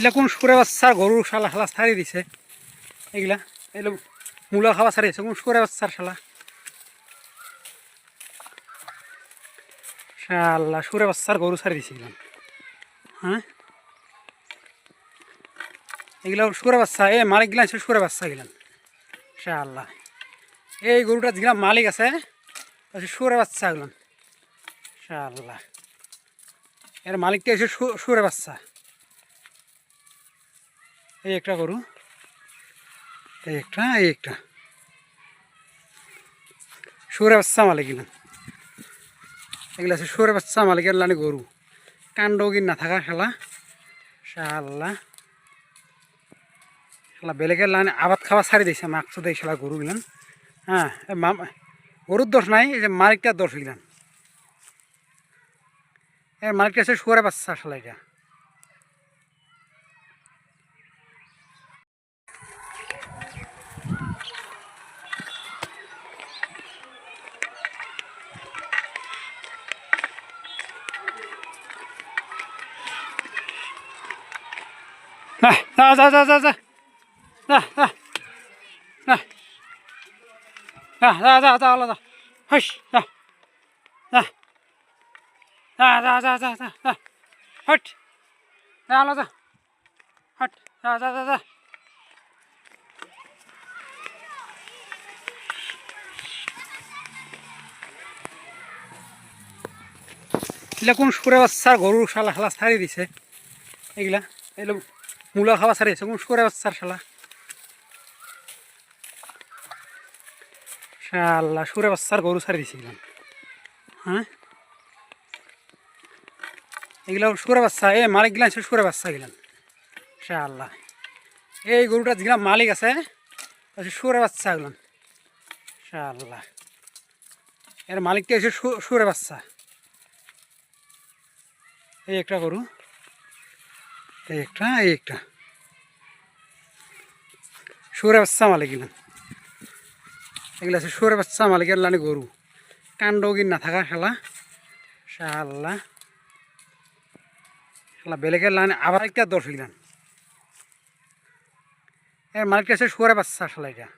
এগুলা কোন সুরে বাচ্চার গরু শালা শালা ছাড়ি দিছে এগুলা এগুলো মূলা খাওয়া ছাড়িয়েছে কোন সুরে বাচ্চার শালা শালা সুরে বাচ্চার গরু ছাড়ি দিছে এগুলা হ্যাঁ এগুলা সুরে বাচ্চা এ মালিক গিলা সুরে বাচ্চা গেলাম শালা এই গরুটা যেগুলা মালিক আছে সুরে বাচ্চা গেলাম শালা এর মালিকটা এসে সুরে বাচ্চা এই একটা গরু এই একটা সুরে বাচ্চা মালিক গেলাম এগুলো আছে সুরে বাচ্চা মালিকের লানি গরু কাণ্ড কি না থাকা খেলা শালা শালা বেলেগের লানি আবাদ খাওয়া ছাড়ি দিয়েছে মাকস দেয় শালা গরু গেলাম হ্যাঁ গরুর দোষ নাই এই যে মালিকটার দোষ গেলাম এর মালিকটা আছে সুরে বাচ্চা শালা এটা যা যা যা যা যা যা যা যা যা যা যা আলাদা হস যা যা যা যা যা যা যা হট যা আলাদা হট যা যা যা যা এগুলা কোন সুরে বাচ্চার গরু শালা শালা ছাড়ি দিছে এগুলা এগুলো মূলা খাওয়া ছাড়িয়েছে কোন সুরে বাচ্চার শালা শালা সুরে বাচ্চার গরু ছাড়ি দিছে এগুলা হ্যাঁ এগুলা সুরে বাচ্চা এ মালিক গিলা সুরে বাচ্চা গেলাম শালা এই গরুটা যেগুলা মালিক আছে সুরে বাচ্চা গেলাম শালা এর মালিকটা এসে সুরে বাচ্চা এই একটা গরু এই একটা সুরে বাচ্চা মালিক গেলাম এগুলো আছে সুরে বাচ্চা মালিকের লানি গরু কাণ্ড কি না থাকা খেলা শালা শালা বেলেগের লানি আবার একটা দোষ গেলাম এর মালিকটা আছে সুরে বাচ্চা শালা এটা